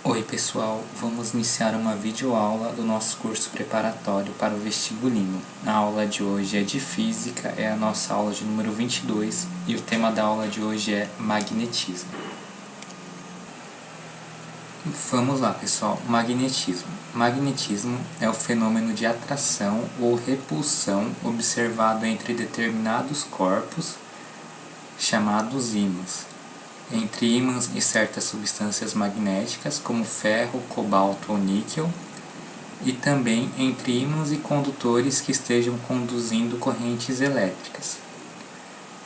Oi pessoal, vamos iniciar uma videoaula do nosso curso preparatório para o vestibulino. A aula de hoje é de Física, é a nossa aula de número 22 e o tema da aula de hoje é magnetismo. Vamos lá pessoal, magnetismo. Magnetismo é o fenômeno de atração ou repulsão observado entre determinados corpos, chamados ímãs. Entre ímãs e certas substâncias magnéticas, como ferro, cobalto ou níquel, e também entre ímãs e condutores que estejam conduzindo correntes elétricas.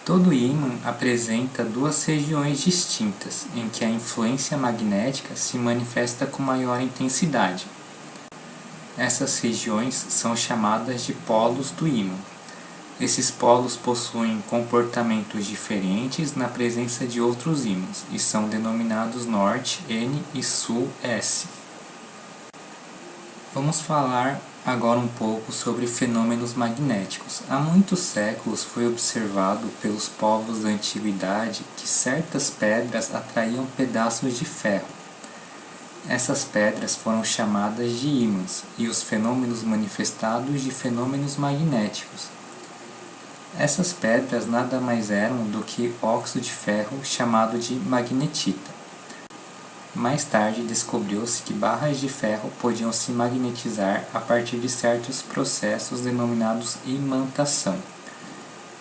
Todo ímã apresenta duas regiões distintas, em que a influência magnética se manifesta com maior intensidade. Essas regiões são chamadas de polos do ímã. Esses polos possuem comportamentos diferentes na presença de outros ímãs e são denominados norte N e sul S. Vamos falar agora um pouco sobre fenômenos magnéticos. Há muitos séculos foi observado pelos povos da antiguidade que certas pedras atraíam pedaços de ferro. Essas pedras foram chamadas de ímãs e os fenômenos manifestados de fenômenos magnéticos. Essas pedras nada mais eram do que óxido de ferro chamado de magnetita. Mais tarde descobriu-se que barras de ferro podiam se magnetizar a partir de certos processos denominados imantação,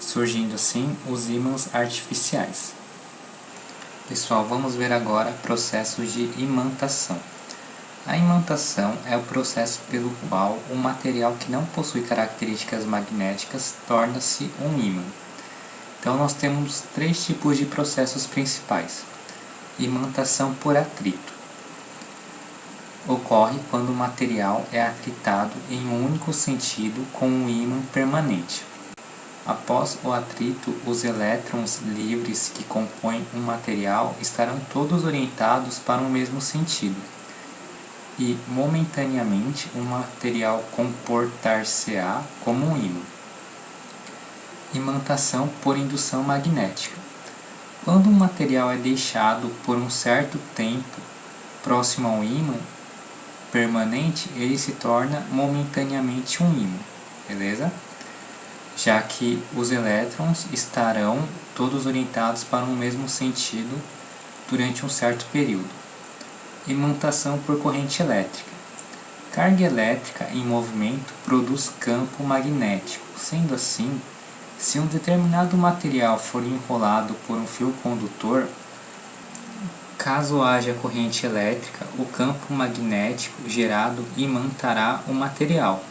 surgindo assim os ímãs artificiais. Pessoal, vamos ver agora processos de imantação. A imantação é o processo pelo qual um material que não possui características magnéticas torna-se um ímã. Então nós temos três tipos de processos principais. Imantação por atrito. Ocorre quando o material é atritado em um único sentido com um ímã permanente. Após o atrito, os elétrons livres que compõem um material estarão todos orientados para um mesmo sentido. E, momentaneamente, o material comportar-se-á como um ímã. Imantação por indução magnética. Quando um material é deixado por um certo tempo próximo a um ímã permanente, ele se torna momentaneamente um ímã, beleza? Já que os elétrons estarão todos orientados para um mesmo sentido durante um certo período. Imantação por corrente elétrica. Carga elétrica em movimento produz campo magnético. Sendo assim, se um determinado material for enrolado por um fio condutor, caso haja corrente elétrica, o campo magnético gerado imantará o material.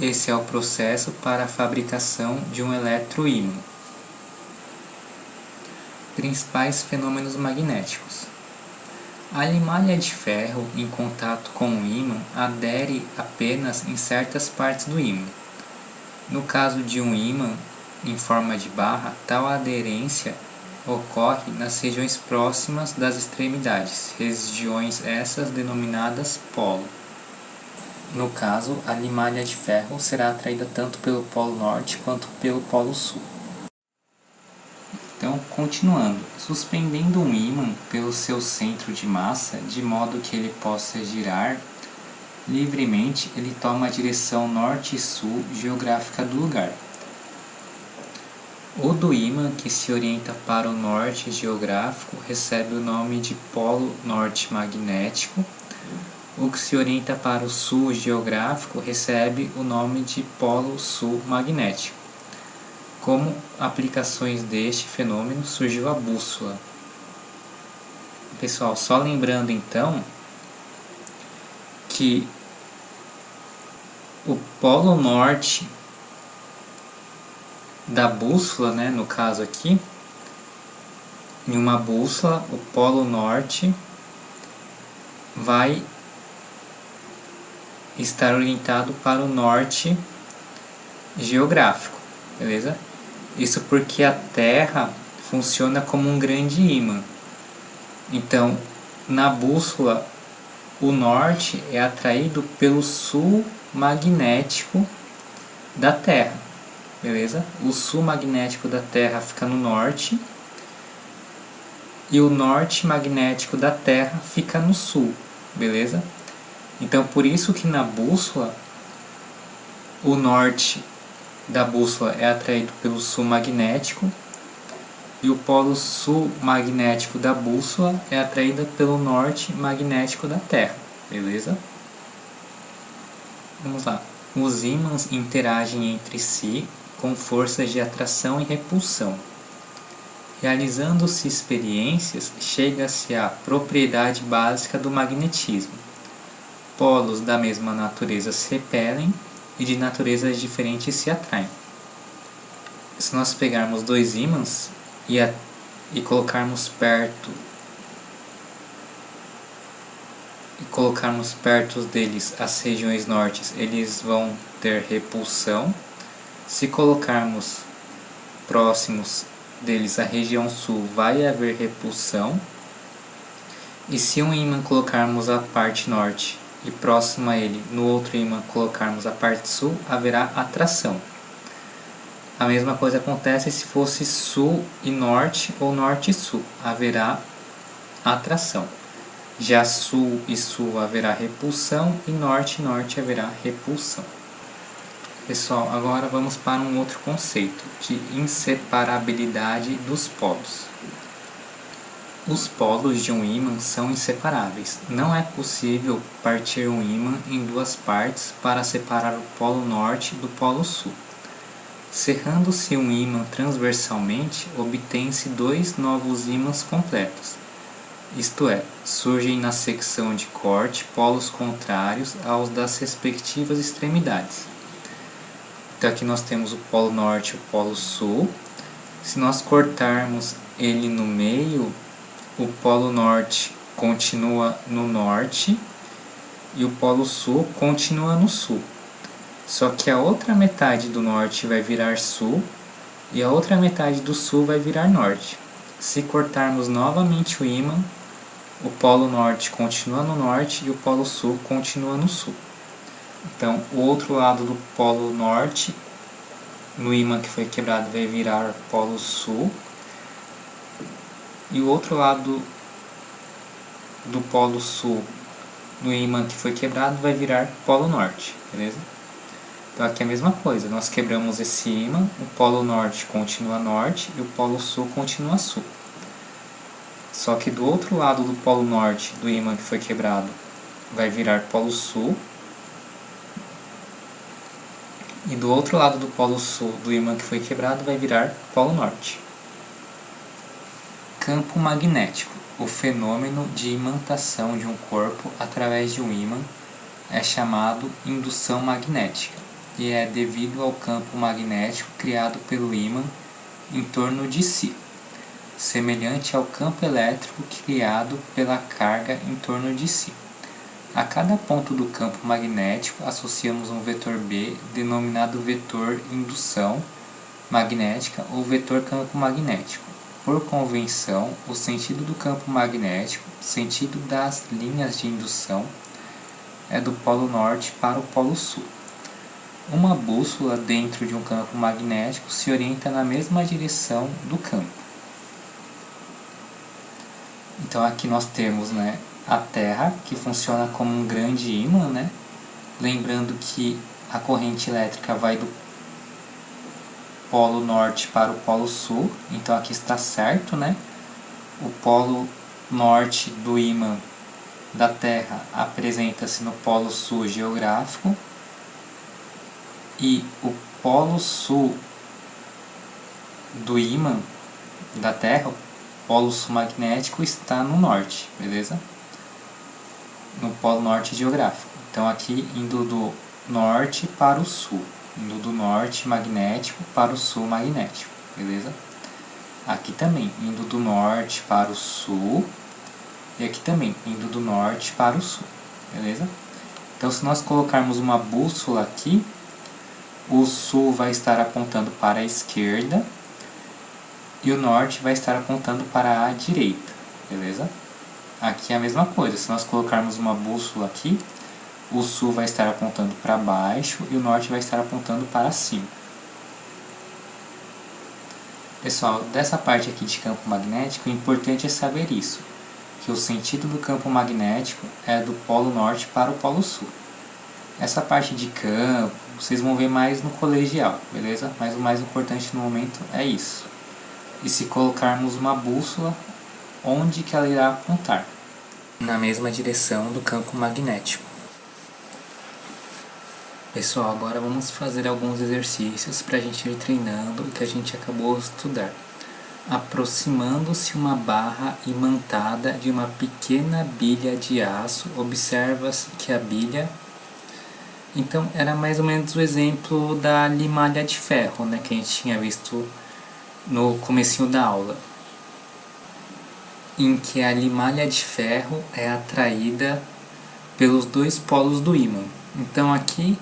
Esse é o processo para a fabricação de um eletroímã. Principais fenômenos magnéticos. A limalha de ferro em contato com o ímã adere apenas em certas partes do ímã. No caso de um ímã em forma de barra, tal aderência ocorre nas regiões próximas das extremidades, regiões essas denominadas polo. No caso, a limalha de ferro será atraída tanto pelo polo norte quanto pelo polo sul. Então, continuando, suspendendo um ímã pelo seu centro de massa, de modo que ele possa girar livremente, ele toma a direção norte e sul geográfica do lugar. O do ímã que se orienta para o norte geográfico recebe o nome de polo norte magnético. O que se orienta para o sul geográfico recebe o nome de polo sul magnético. Como aplicações deste fenômeno surgiu a bússola. Pessoal, só lembrando então que o polo norte da bússola, no caso aqui, em uma bússola, o polo norte vai estar orientado para o norte geográfico, beleza? Isso porque a Terra funciona como um grande ímã. Então, na bússola, o norte é atraído pelo sul magnético da Terra, beleza? O sul magnético da Terra fica no norte e o norte magnético da Terra fica no sul, beleza? Então por isso que na bússola o norte da bússola é atraído pelo sul magnético e o polo sul magnético da bússola é atraído pelo norte magnético da Terra, beleza? Vamos lá. Os ímãs interagem entre si com forças de atração e repulsão. Realizando-se experiências, chega-se à propriedade básica do magnetismo. Polos da mesma natureza se repelem e de naturezas diferentes se atraem. Se nós pegarmos dois ímãs e colocarmos perto deles as regiões nortes, eles vão ter repulsão. Se colocarmos próximos deles a região sul, vai haver repulsão. E se um ímã colocarmos a parte norte e próximo a ele, no outro ímã colocarmos a parte sul, haverá atração. A mesma coisa acontece se fosse sul e norte ou norte e sul, haverá atração. Já sul e sul haverá repulsão e norte e norte haverá repulsão. Pessoal, agora vamos para um outro conceito de inseparabilidade dos polos. Os polos de um ímã são inseparáveis. Não é possível partir um ímã em duas partes para separar o polo norte do polo sul. Cerrando-se um ímã transversalmente, obtém-se dois novos ímãs completos. Isto é, surgem na secção de corte polos contrários aos das respectivas extremidades. Então aqui nós temos o polo norte e o polo sul. Se nós cortarmos ele no meio, o polo norte continua no norte e o polo sul continua no sul. Só que a outra metade do norte vai virar sul e a outra metade do sul vai virar norte. Se cortarmos novamente o ímã, o polo norte continua no norte e o polo sul continua no sul. Então, o outro lado do polo norte, no ímã que foi quebrado, vai virar polo sul. E o outro lado do polo sul, no ímã que foi quebrado, vai virar polo norte, beleza? Então aqui é a mesma coisa, nós quebramos esse ímã, o polo norte continua norte e o polo sul continua sul. Só que do outro lado do polo norte do ímã que foi quebrado vai virar polo sul. E do outro lado do polo sul do ímã que foi quebrado vai virar polo norte. Campo magnético. O fenômeno de imantação de um corpo através de um ímã é chamado indução magnética e é devido ao campo magnético criado pelo ímã em torno de si, semelhante ao campo elétrico criado pela carga em torno de si. A cada ponto do campo magnético associamos um vetor B denominado vetor indução magnética ou vetor campo magnético. Por convenção, o sentido do campo magnético, sentido das linhas de indução, é do polo norte para o polo sul. Uma bússola dentro de um campo magnético se orienta na mesma direção do campo. Então aqui nós temos, a Terra, que funciona como um grande ímã, lembrando que a corrente elétrica vai do polo norte para o polo sul, então aqui está certo, O polo norte do ímã da Terra apresenta-se no polo sul geográfico e o polo sul do ímã da Terra, o polo sul magnético, está no norte, beleza? No polo norte geográfico. Então aqui indo do norte para o sul, indo do norte magnético para o sul magnético, beleza? Aqui também indo do norte para o sul e aqui também indo do norte para o sul, beleza? Então se nós colocarmos uma bússola aqui, o sul vai estar apontando para a esquerda e o norte vai estar apontando para a direita, beleza? Aqui é a mesma coisa, se nós colocarmos uma bússola aqui, o sul vai estar apontando para baixo e o norte vai estar apontando para cima. Pessoal, dessa parte aqui de campo magnético, o importante é saber isso, que o sentido do campo magnético é do polo norte para o polo sul. Essa parte de campo, vocês vão ver mais no colegial, beleza? Mas o mais importante no momento é isso. E se colocarmos uma bússola, onde que ela irá apontar? Na mesma direção do campo magnético. Pessoal, agora vamos fazer alguns exercícios para a gente ir treinando o que a gente acabou de estudar. Aproximando-se uma barra imantada de uma pequena bilha de aço, observa-se que a bilha... Então, era mais ou menos o exemplo da limalha de ferro, né, que a gente tinha visto no comecinho da aula. Em que a limalha de ferro é atraída pelos dois polos do ímã. Então, aqui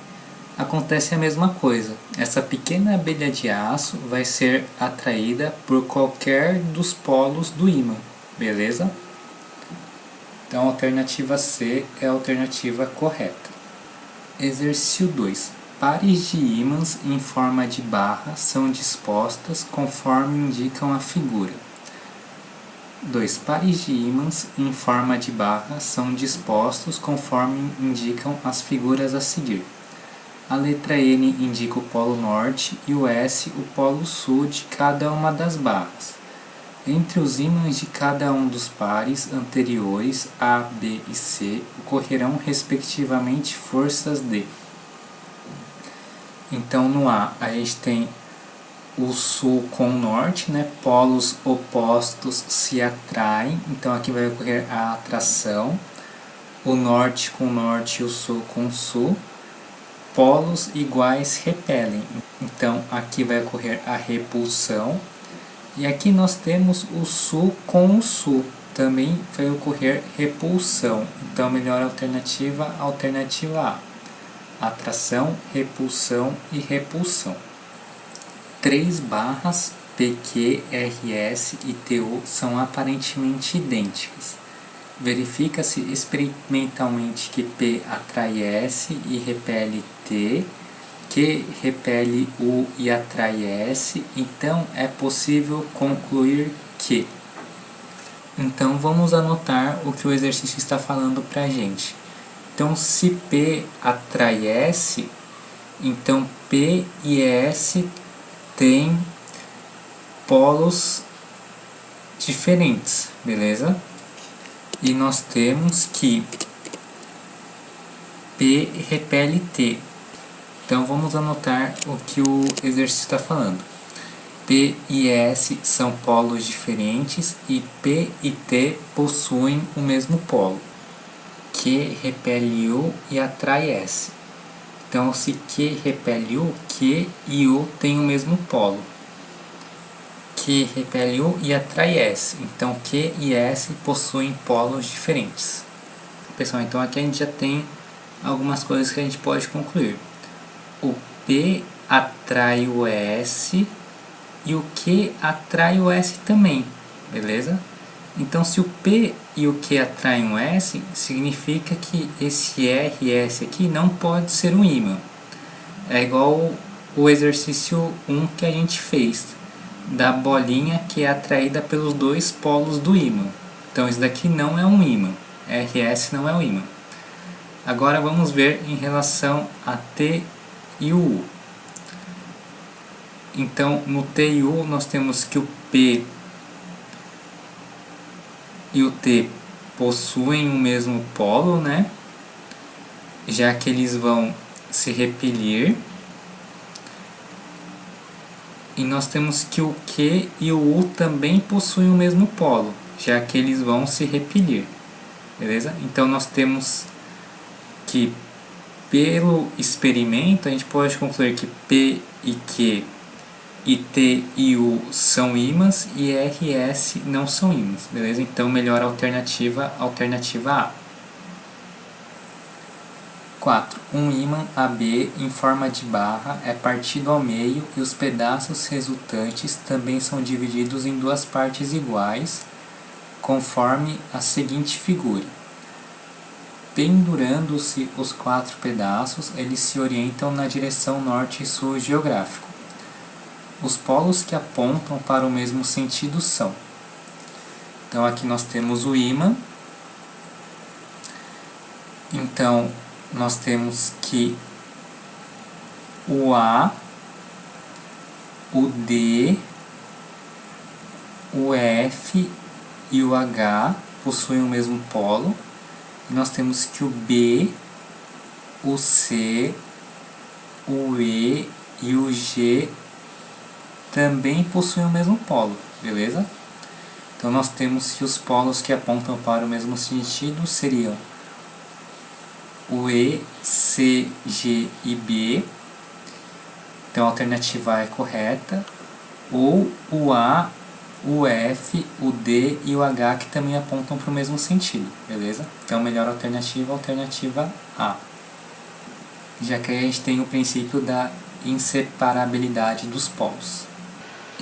acontece a mesma coisa. Essa pequena abelha de aço vai ser atraída por qualquer dos polos do ímã, beleza? Então a alternativa C é a alternativa correta. Exercício 2. Pares de ímãs em forma de barra são dispostas conforme indicam a figura. 2. Pares de ímãs em forma de barra são dispostos conforme indicam as figuras a seguir. A letra N indica o polo norte e o S o polo sul de cada uma das barras. Entre os ímãs de cada um dos pares anteriores, A, B e C, ocorrerão respectivamente forças de... Então no A a gente tem o sul com o norte, né? Polos opostos se atraem, então aqui vai ocorrer a atração. O norte com o norte e o sul com o sul. Polos iguais repelem, então aqui vai ocorrer a repulsão. E aqui nós temos o sul com o sul, também vai ocorrer repulsão. Então melhor alternativa, alternativa A. Atração, repulsão e repulsão. 3 barras PQ, RS e TO são aparentemente idênticas. Verifica-se experimentalmente que P atrai S e repele T, Q repele U e atrai S, então é possível concluir que... Então vamos anotar o que o exercício está falando para a gente. Então se P atrai S, então P e S têm polos diferentes, beleza? E nós temos que P repele T. Então vamos anotar o que o exercício está falando. P e S são polos diferentes e P e T possuem o mesmo polo. Q repele U e atrai S. Então se Q repele U, Q e U têm o mesmo polo. Q repele U e atrai S. Então Q e S possuem polos diferentes. Pessoal, então aqui a gente já tem algumas coisas que a gente pode concluir. O P atrai o S e o Q atrai o S também, beleza? Então se o P e o Q atraem o S, significa que esse R e S aqui não pode ser um ímã. É igual o exercício 1 que a gente fez, da bolinha que é atraída pelos dois polos do ímã. Então isso daqui não é um ímã, RS não é um ímã. Agora vamos ver em relação a T e o U. Então no T e U nós temos que o P e o T possuem o mesmo polo, né? Já que eles vão se repelir. E nós temos que o Q e o U também possuem o mesmo polo, já que eles vão se repelir. Beleza? Então nós temos que, pelo experimento, a gente pode concluir que P e Q e T e U são ímãs e R e S não são ímãs. Beleza? Então melhor alternativa, alternativa A. 4. Um ímã AB em forma de barra é partido ao meio e os pedaços resultantes também são divididos em duas partes iguais, conforme a seguinte figura. Pendurando-se os 4 pedaços, eles se orientam na direção norte e sul geográfico. os polos que apontam para o mesmo sentido são. Então aqui nós temos o ímã. Então nós temos que o A, o D, o F e o H possuem o mesmo polo. E nós temos que o B, o C, o E e o G também possuem o mesmo polo, beleza? Então nós temos que os polos que apontam para o mesmo sentido seriam o E, C, G e B. Então a alternativa A é correta. Ou o A, o F, o D e o H que também apontam para o mesmo sentido, beleza? Então a melhor alternativa é a alternativa A. Já que aí a gente tem o princípio da inseparabilidade dos polos.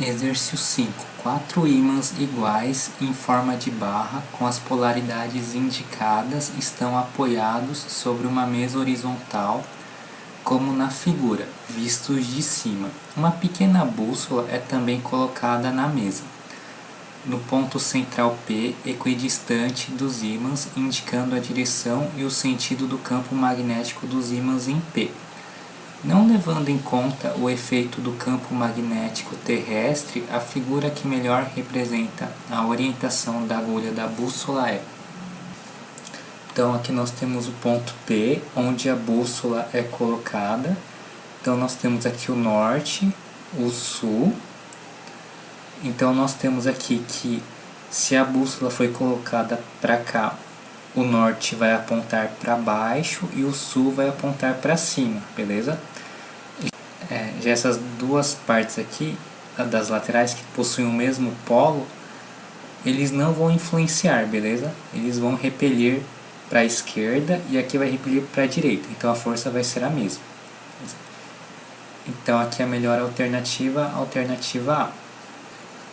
Exercício 5. 4 ímãs iguais em forma de barra com as polaridades indicadas estão apoiados sobre uma mesa horizontal, como na figura, vistos de cima. Uma pequena bússola é também colocada na mesa, no ponto central P, equidistante dos ímãs, indicando a direção e o sentido do campo magnético dos ímãs em P. Não levando em conta o efeito do campo magnético terrestre, a figura que melhor representa a orientação da agulha da bússola é. Então aqui nós temos o ponto P, onde a bússola é colocada. Então nós temos aqui o norte, o sul. Então nós temos aqui que se a bússola foi colocada para cá, o norte vai apontar para baixo e o sul vai apontar para cima, beleza? Já essas duas partes aqui, das laterais que possuem o mesmo polo, eles não vão influenciar, beleza? Eles vão repelir para a esquerda e aqui vai repelir para a direita, então a força vai ser a mesma. Então aqui a melhor alternativa, a alternativa A.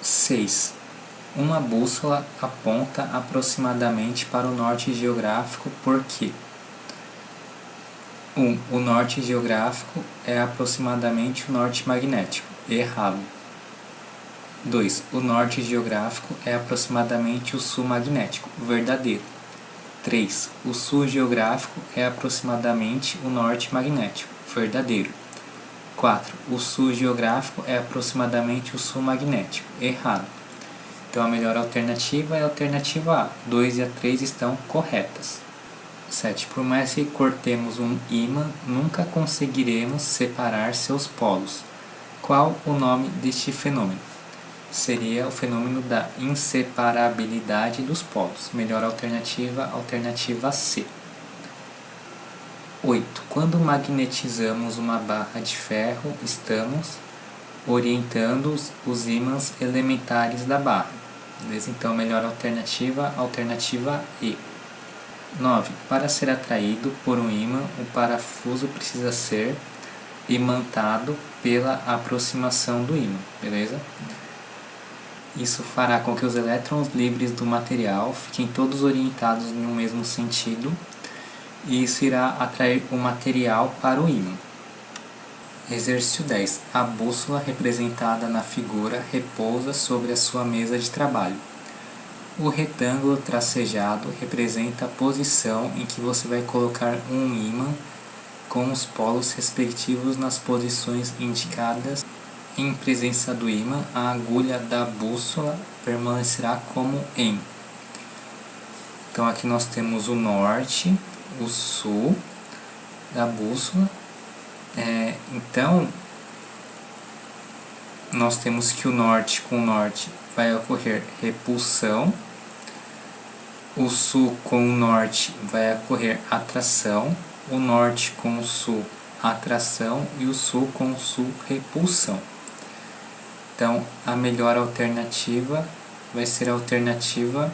6. Uma bússola aponta aproximadamente para o norte geográfico porque 1. O norte geográfico é aproximadamente o norte magnético. Errado. 2. O norte geográfico é aproximadamente o sul magnético. Verdadeiro. 3. O sul geográfico é aproximadamente o norte magnético. Verdadeiro. 4. O sul geográfico é aproximadamente o sul magnético. Errado. Então a melhor alternativa é a alternativa A. 2 e a 3 estão corretas. 7. Por mais que cortemos um ímã, nunca conseguiremos separar seus polos. Qual o nome deste fenômeno? Seria o fenômeno da inseparabilidade dos polos. Melhor alternativa, alternativa C. 8. Quando magnetizamos uma barra de ferro, estamos orientando os ímãs elementares da barra. Beleza? Então, melhor alternativa, alternativa E. 9. Para ser atraído por um ímã, o parafuso precisa ser imantado pela aproximação do ímã, beleza? Isso fará com que os elétrons livres do material fiquem todos orientados no mesmo sentido e isso irá atrair o material para o ímã. Exercício 10. A bússola representada na figura repousa sobre a sua mesa de trabalho. O retângulo tracejado representa a posição em que você vai colocar um ímã com os polos respectivos nas posições indicadas. Em presença do ímã, a agulha da bússola permanecerá como em. Então aqui nós temos o norte, o sul da bússola. Então nós temos que o norte com o norte vai ocorrer repulsão, o sul com o norte vai ocorrer atração, o norte com o sul atração e o sul com o sul repulsão. Então a melhor alternativa vai ser a alternativa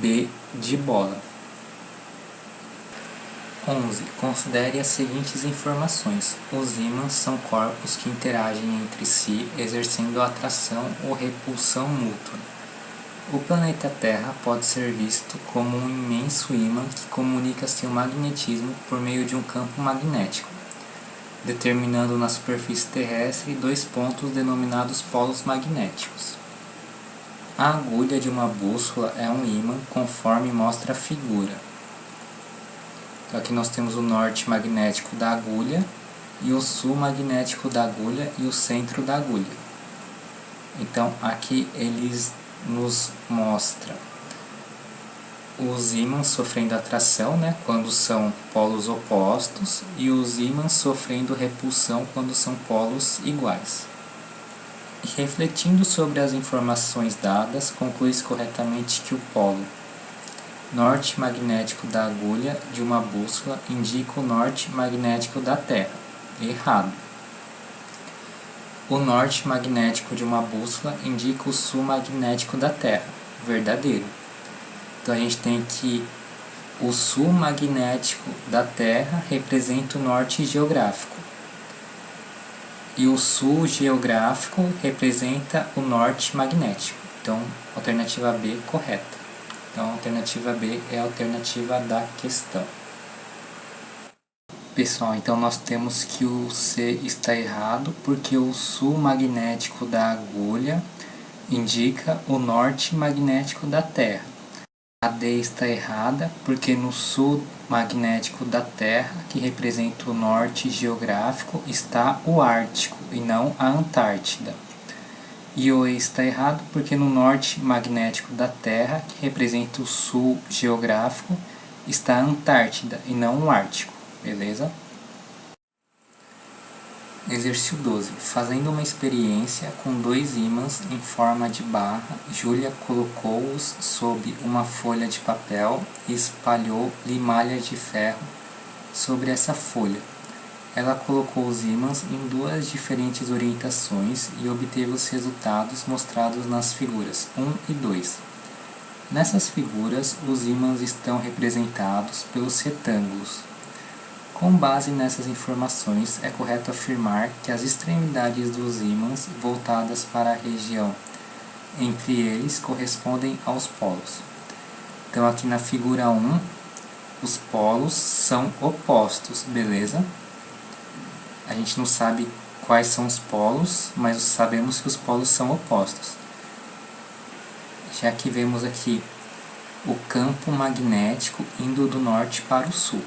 B de bola. 11. Considere as seguintes informações. Os ímãs são corpos que interagem entre si, exercendo atração ou repulsão mútua. O planeta Terra pode ser visto como um imenso ímã que comunica seu magnetismo por meio de um campo magnético. determinando na superfície terrestre 2 pontos denominados polos magnéticos. A agulha de uma bússola é um ímã, conforme mostra a figura. Então aqui nós temos o norte magnético da agulha e o sul magnético da agulha e o centro da agulha. Então aqui eles nos mostram os ímãs sofrendo atração, quando são polos opostos, e os ímãs sofrendo repulsão quando são polos iguais. E refletindo sobre as informações dadas, conclui-se corretamente que o polo norte magnético da agulha de uma bússola indica o norte magnético da Terra. Errado. O norte magnético de uma bússola indica o sul magnético da Terra. Verdadeiro. Então a gente tem que o sul magnético da Terra representa o norte geográfico. E o sul geográfico representa o norte magnético. Então, alternativa B correta. Então, a alternativa B é a alternativa da questão. Pessoal, então nós temos que o C está errado, porque o sul magnético da agulha indica o norte magnético da Terra. A D está errada, porque no sul magnético da Terra, que representa o norte geográfico, está o Ártico e não a Antártida. E o E está errado, porque no norte magnético da Terra, que representa o sul geográfico, está a Antártida e não o Ártico. Beleza? Exercício 12. Fazendo uma experiência com 2 ímãs em forma de barra, Júlia colocou-os sob uma folha de papel e espalhou limalha de ferro sobre essa folha. Ela colocou os ímãs em 2 diferentes orientações e obteve os resultados mostrados nas figuras 1 e 2. Nessas figuras, os ímãs estão representados pelos retângulos. Com base nessas informações, é correto afirmar que as extremidades dos ímãs voltadas para a região entre eles correspondem aos polos. Então aqui na figura 1, os polos são opostos, beleza? A gente não sabe quais são os polos, mas sabemos que os polos são opostos. Já que vemos aqui o campo magnético indo do norte para o sul,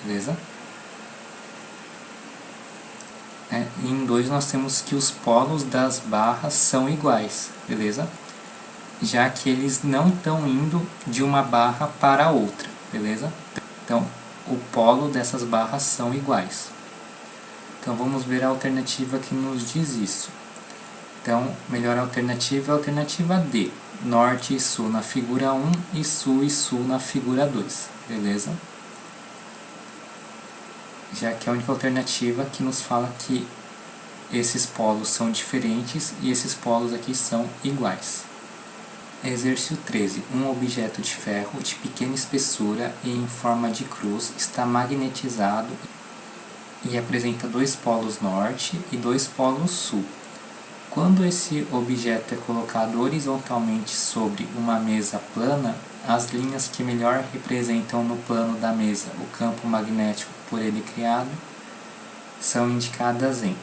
beleza? Em 2 nós temos que os polos das barras são iguais, beleza? Já que eles não estão indo de uma barra para a outra, beleza? Então, o polo dessas barras são iguais. Então, vamos ver a alternativa que nos diz isso. Então, melhor alternativa é a alternativa D. Norte e sul na figura 1 e sul na figura 2, beleza? Já que é a única alternativa que nos fala que esses polos são diferentes e esses polos aqui são iguais. Exercício 13. Um objeto de ferro de pequena espessura e em forma de cruz está magnetizado e apresenta 2 polos norte e 2 polos sul. Quando esse objeto é colocado horizontalmente sobre uma mesa plana, as linhas que melhor representam no plano da mesa o campo magnético por ele criado são indicadas em.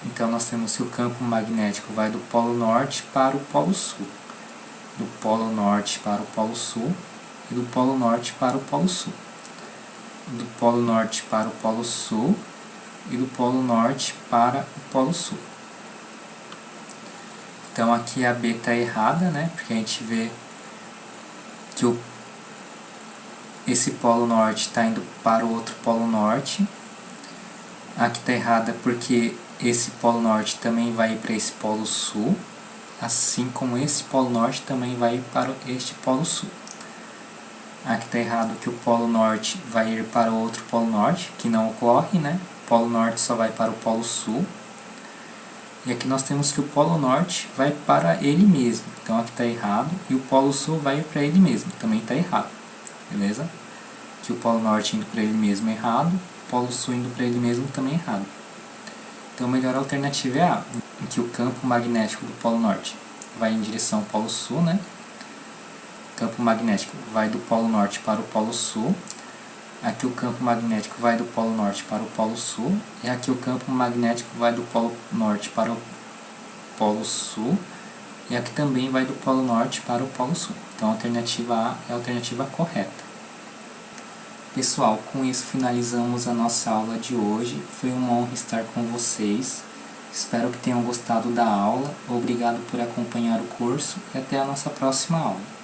Então nós temos que o campo magnético vai do polo norte para o polo sul, do polo norte para o polo sul e do polo norte para o polo sul, do polo norte para o polo sul e do polo norte para o polo sul. Então aqui a B está errada, porque a gente vê que esse polo norte está indo para o outro polo norte. Aqui está errada porque esse polo norte também vai para esse polo sul, assim como esse polo norte também vai para este polo sul. Aqui está errado que o polo norte vai ir para o outro polo norte, que não ocorre, O polo norte só vai para o polo sul. E aqui nós temos que o polo norte vai para ele mesmo, então aqui está errado, e o polo sul vai para ele mesmo, também está errado, beleza? Que o polo norte indo para ele mesmo é errado, o polo sul indo para ele mesmo também é errado. Então a melhor alternativa é A, em que o campo magnético do polo norte vai em direção ao polo sul, O campo magnético vai do polo norte para o polo sul, Aqui o campo magnético vai do polo norte para o polo sul, e aqui o campo magnético vai do polo norte para o polo sul, e aqui também vai do polo norte para o polo sul. Então a alternativa A é a alternativa correta. Pessoal, com isso finalizamos a nossa aula de hoje. Foi uma honra estar com vocês. Espero que tenham gostado da aula. Obrigado por acompanhar o curso e até a nossa próxima aula.